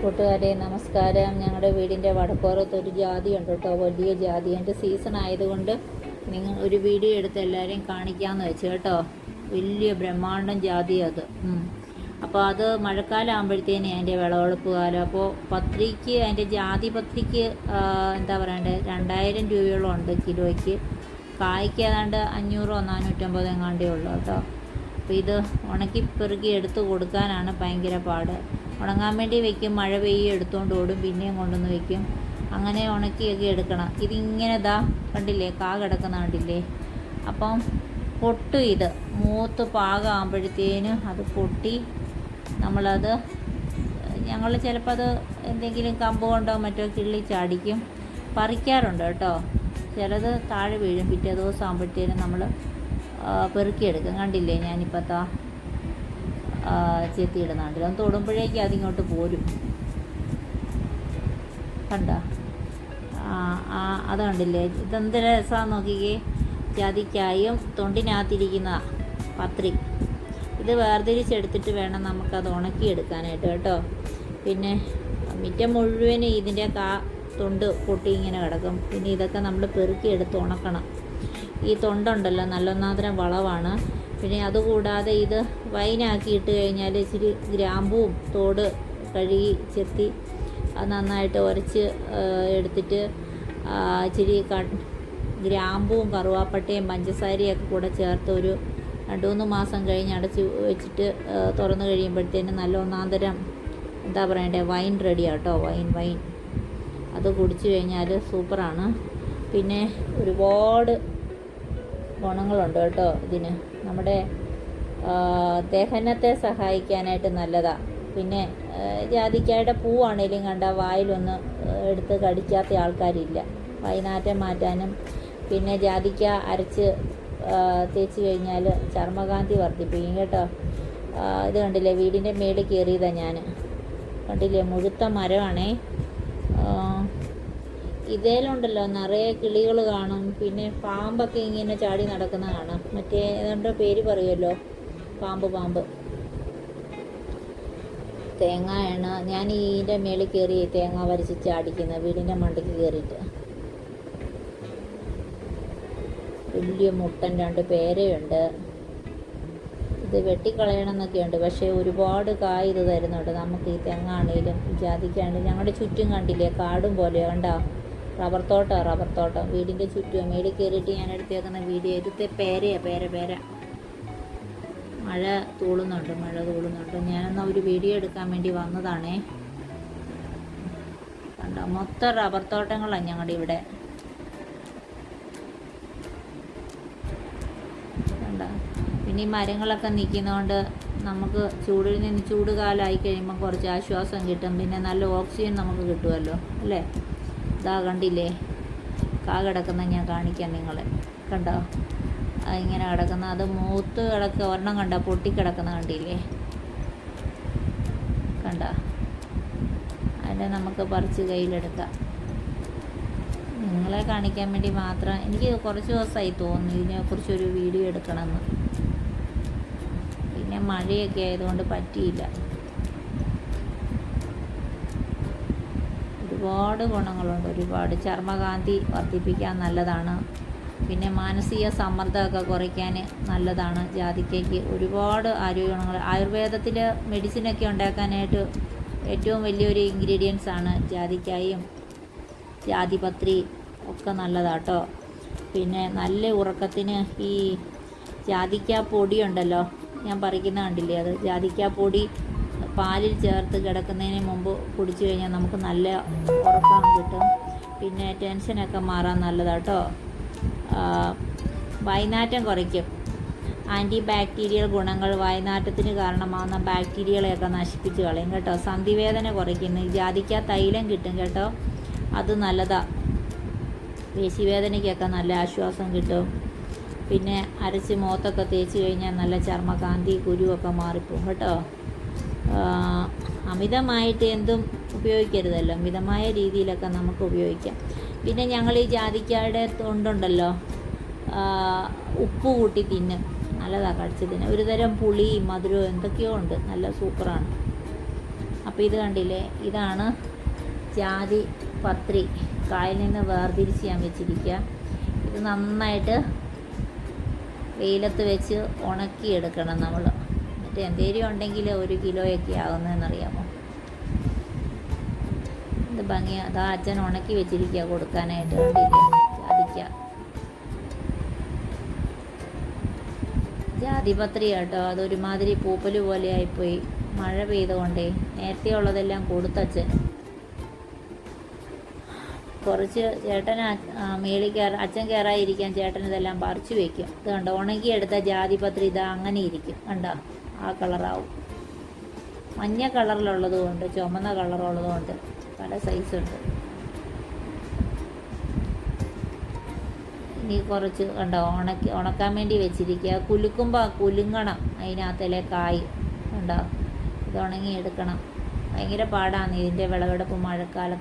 കൂട്ടുകാരെ നമസ്കാരം. ഞങ്ങളുടെ വീടിൻ്റെ വടക്കോറത്ത് ഒരു ജാതി ഉണ്ട് കേട്ടോ, വലിയ ജാതി. എൻ്റെ സീസൺ ആയതുകൊണ്ട് നിങ്ങൾ ഒരു വീഡിയോ എടുത്ത് എല്ലാവരെയും കാണിക്കാമെന്ന് വെച്ച് കേട്ടോ. വലിയ ബ്രഹ്മാണ്ടം ജാതി അത്. അപ്പോൾ അത് മഴക്കാലം ആകുമ്പോഴത്തേന് അതിൻ്റെ വിളവെടുപ്പ് കാലം. അപ്പോൾ പത്രിക്ക്, അതിൻ്റെ ജാതി പത്രിക്ക് എന്താ പറയണ്ടേ, 2000 രൂപയോളം ഉണ്ട് കിലോയ്ക്ക്. കായ്ക്ക് ഏതാണ്ട് 500 450 എങ്ങാണ്ടേ ഉള്ളൂ കേട്ടോ. അപ്പോൾ ഇത് ഉണക്കി പെറുക്കി എടുത്ത് കൊടുക്കാനാണ് ഭയങ്കര പാട്. ഉണങ്ങാൻ വേണ്ടി വെക്കും, മഴ പെയ്യും എടുത്തുകൊണ്ട് ഓടും, പിന്നെയും കൊണ്ടുവന്ന് വെക്കും. അങ്ങനെ ഉണക്കിയൊക്കെ എടുക്കണം. ഇതിങ്ങനെ കണ്ടില്ലേ, കിടക്കുന്ന കണ്ടില്ലേ. അപ്പം പൊട്ടും. ഇത് മൂത്ത് പാകമാകുമ്പോഴത്തേനും അത് പൊട്ടി നമ്മളത്, ഞങ്ങൾ ചിലപ്പോൾ അത് എന്തെങ്കിലും കമ്പ് കൊണ്ടോ മറ്റോ കിള്ളി ചാടിക്കും. പറിക്കാറുണ്ട് കേട്ടോ. ചിലത് താഴെ വീഴും. പിറ്റേ ദിവസം ആകുമ്പോഴത്തേനും നമ്മൾ പെറുക്കിയെടുക്കും. കണ്ടില്ലേ, ഞാനിപ്പോൾ ചെത്തിയിടുന്നുണ്ടല്ലോ. ഒന്ന് തൊടുമ്പോഴേക്ക് അതിങ്ങോട്ട് പോരും. കണ്ട അത് കണ്ടില്ലേ. ഇതെന്ത് രസമാണെന്ന് നോക്കിക്കേ. ജാതിക്കായും തൊണ്ടിനകത്തിരിക്കുന്ന പത്രി ഇത് വേർതിരിച്ചെടുത്തിട്ട് വേണം നമുക്കത് ഉണക്കിയെടുക്കാനായിട്ട് കേട്ടോ. പിന്നെ മിറ്റം മുഴുവനും ഇതിൻ്റെ തൊണ്ട് പൊട്ടി ഇങ്ങനെ കിടക്കും. പിന്നെ ഇതൊക്കെ നമ്മൾ പെറുക്കിയെടുത്ത് ഉണക്കണം. ഈ തൊണ്ടുണ്ടല്ലോ നല്ലൊന്നാന്തരം വളമാണ്. പിന്നെ അതുകൂടാതെ ഇത് വൈനാക്കി ഇട്ട് കഴിഞ്ഞാൽ ഇച്ചിരി ഗ്രാമ്പൂവും തോട് കഴുകി ചെത്തി അത് നന്നായിട്ട് ഉരച്ച് എടുത്തിട്ട് ഇച്ചിരി ഗ്രാമ്പൂവും കറുവാപ്പട്ടയും പഞ്ചസാരയൊക്കെ കൂടെ ചേർത്ത് ഒരു 2-3 മാസം കഴിഞ്ഞ് അടച്ച് വെച്ചിട്ട് തുറന്നു കഴിയുമ്പോഴത്തേനും നല്ല ഒന്നാന്തരം എന്താ പറയണ്ടേ, വൈൻ റെഡിയാണ് കേട്ടോ. വൈൻ അത് കുടിച്ചു കഴിഞ്ഞാൽ സൂപ്പറാണ്. പിന്നെ ഒരുപാട് ഗുണങ്ങളുണ്ട് കേട്ടോ ഇതിന്. നമ്മുടെ ദഹനത്തെ സഹായിക്കാനായിട്ട് നല്ലതാണ്. പിന്നെ ജാതിക്കായുടെ പൂവാണേലും കണ്ട വായിലൊന്ന് എടുത്ത് കടിക്കാത്ത ആൾക്കാരില്ല. വൈനാറ്റം മാറ്റാനും. പിന്നെ ജാതിക്ക അരച്ച് തേച്ച് കഴിഞ്ഞാൽ ചർമ്മകാന്തി വർദ്ധിപ്പിക്കും കേട്ടോ. ഇത് കണ്ടില്ലേ, വീടിൻ്റെ മേളിൽ കയറിയതാണ് ഞാൻ. കണ്ടില്ലേ, മുഴുത്ത മരമാണേ. ഇതേലുണ്ടല്ലോ നിറയെ കിളികൾ കാണും. പിന്നെ പാമ്പൊക്കെ ഇങ്ങനെ ചാടി നടക്കുന്ന കാണാം. മറ്റേ ഏതാണ്ട് പേര് പറയുമല്ലോ, പാമ്പ്. തേങ്ങയാണ് ഞാൻ ഇതിൻ്റെ മേളിൽ കയറി തേങ്ങ വരച്ച് ചാടിക്കുന്നത്, വീടിൻ്റെ മണ്ടയ്ക്ക് കയറിയിട്ട്. വലിയ മുട്ടൻ 2 പേരയുണ്ട്. ഇത് വെട്ടിക്കളയണം എന്നൊക്കെയുണ്ട്. പക്ഷേ ഒരുപാട് കായ് ഇത് തരുന്നുണ്ട് നമുക്ക്. ഈ തെങ്ങാണേലും ജാതിക്കാണേലും. ഞങ്ങളുടെ ചുറ്റും കണ്ടില്ലേ, കാടും പോലെ കണ്ടോ. റബ്ബർ തോട്ടം വീടിൻ്റെ ചുറ്റും. മേളിൽ കയറിയിട്ട് ഞാൻ എടുത്തേക്കുന്ന വീഡിയോ. ഇതിത്തെ പേര മഴ തൂളുന്നുണ്ട്. ഞാനെന്നാൽ ഒരു വീഡിയോ എടുക്കാൻ വേണ്ടി വന്നതാണേ. കണ്ടോ, മൊത്തം റബ്ബർ തോട്ടങ്ങളാണ് ഞങ്ങളുടെ ഇവിടെ. കണ്ടോ. പിന്നെ ഈ മരങ്ങളൊക്കെ നിൽക്കുന്നതുകൊണ്ട് നമുക്ക് ചൂടിൽ നിന്ന് ചൂട് കാലമായി കഴിയുമ്പം കുറച്ച് ആശ്വാസം കിട്ടും. പിന്നെ നല്ല ഓക്സിജൻ നമുക്ക് കിട്ടുമല്ലോ അല്ലേ. കണ്ടില്ലേ, കിടക്കുന്ന ഞാൻ കാണിക്കാം നിങ്ങളെ. കണ്ടോ, ഇങ്ങനെ കിടക്കുന്ന, അത് മൂത്ത് കിടക്കുക. ഒരെണ്ണം കണ്ടോ പൊട്ടിക്കിടക്കുന്ന കണ്ടില്ലേ. കണ്ടോ, അതിനെ നമുക്ക് പറിച്ച് കയ്യിലെടുക്കാം. നിങ്ങളെ കാണിക്കാൻ വേണ്ടി മാത്രം. എനിക്ക് കുറച്ച് ദിവസമായി തോന്നുന്നു ഇതിനെക്കുറിച്ചൊരു വീഡിയോ എടുക്കണമെന്ന്. പിന്നെ മഴയൊക്കെ ആയതുകൊണ്ട് പറ്റിയില്ല. ഒരുപാട് ഗുണങ്ങളുണ്ട്. ഒരുപാട് ചർമ്മകാന്തി വർദ്ധിപ്പിക്കാൻ നല്ലതാണ്. പിന്നെ മാനസിക സമ്മർദ്ദമൊക്കെ കുറയ്ക്കാൻ നല്ലതാണ് ജാതിക്കയ്ക്ക്. ഒരുപാട് ആരോഗ്യ ഗുണങ്ങൾ. ആയുർവേദത്തിൽ മെഡിസിനൊക്കെ ഉണ്ടാക്കാനായിട്ട് ഏറ്റവും വലിയൊരു ഇൻഗ്രീഡിയൻസ് ആണ് ജാതിക്കായും ജാതിപത്രി ഒക്കെ നല്ലതാട്ടോ. പിന്നെ നല്ല ഉറക്കത്തിന് ഈ ജാതിക്ക പൊടി ഉണ്ടല്ലോ, ഞാൻ പറിക്കുന്ന കണ്ടില്ലേ, അത് ജാതിക്ക പൊടി പാലിൽ ചേർത്ത് കിടക്കുന്നതിന് മുമ്പ് കുടിച്ചു കഴിഞ്ഞാൽ നമുക്ക് നല്ല ഉറക്കം കിട്ടും. പിന്നെ ടെൻഷനൊക്കെ മാറാൻ നല്ലതാട്ടോ. വൈനാറ്റം കുറയ്ക്കും. ആൻറ്റി ബാക്ടീരിയൽ ഗുണങ്ങൾ വായനാറ്റത്തിന് കാരണമാകുന്ന ബാക്ടീരിയകളെയൊക്കെ നശിപ്പിച്ച് കളയും കേട്ടോ. സന്ധിവേദന കുറയ്ക്കുന്നു. ജാതിക്ക തൈലം കിട്ടും കേട്ടോ, അത് നല്ലതാണ്. പേശിവേദനയ്ക്കൊക്കെ നല്ല ആശ്വാസം കിട്ടും. പിന്നെ അരച്ച് മുഖത്തൊക്കെ തേച്ച് കഴിഞ്ഞാൽ നല്ല ചർമ്മകാന്തി കുരുവൊക്കെ മാറിപ്പോകും കേട്ടോ. അമിതമായിട്ട് എന്തും ഉപയോഗിക്കരുതല്ലോ. മിതമായ രീതിയിലൊക്കെ നമുക്ക് ഉപയോഗിക്കാം. പിന്നെ ഞങ്ങൾ ഈ ജാതിക്കയുടെ തൊണ്ടുണ്ടല്ലോ ഉപ്പ് കൂട്ടി തിന്നും. നല്ലതാണ് കടിച്ച് തിന്നും. ഒരു തരം പുളിയും മധുരവും എന്തൊക്കെയോ ഉണ്ട്. നല്ല സൂപ്പറാണ്. അപ്പോൾ അപ്പോൾ ഇത് കണ്ടില്ലേ, ഇതാണ് ജാതി പത്രി കായിൽ നിന്ന് വേർതിരിച്ച് ഞാൻ വെച്ചിരിക്കുക. ഇത് നന്നായിട്ട് വെയിലത്ത് വെച്ച് ഉണക്കിയെടുക്കണം നമ്മൾ. എന്നിട്ട് എന്തേലും ഉണ്ടെങ്കിൽ 1 കിലോയൊക്കെ ആകുന്നതെന്നറിയാമോ. ഇത് ഭംഗിയാണ്. അതാ അച്ഛൻ ഉണക്കി വെച്ചിരിക്കുക കൊടുക്കാനായിട്ട്. കണ്ടില്ലേ ജാതിക്ക, ജാതിപത്രി കേട്ടോ. അതൊരുമാതിരി പൂപ്പൽ പോലെ ആയിപ്പോയി മഴ പെയ്തുകൊണ്ടേ. നേരത്തെ ഉള്ളതെല്ലാം കൊടുത്തച്ഛൻ. കുറച്ച് ചേട്ടന് മേളിൽ അച്ഛൻ കയറാതിരിക്കാൻ ചേട്ടൻ ഇതെല്ലാം പറിച്ചു വയ്ക്കും. ഇത് കണ്ടോ, ഉണങ്ങിയെടുത്ത ജാതിപത്രി ഇതാ അങ്ങനെ ഇരിക്കും. കണ്ടോ, ആ കളറാവും. മഞ്ഞ കളറിലുള്ളതുകൊണ്ട് ചുമന്ന കളറുള്ളതുകൊണ്ട് പല സൈസുണ്ട്. ഇനി കുറച്ച് കണ്ടോ ഉണക്കാൻ വേണ്ടി വെച്ചിരിക്കുക. കുലുക്കുമ്പോൾ കുലുങ്ങണം അതിനകത്തിലെ കായ്. കണ്ടോ, ഇത് ഉണങ്ങിയെടുക്കണം. ഭയങ്കര പാടാണ് ഇതിൻ്റെ വിളവെടുപ്പ് മഴക്കാലത്ത്.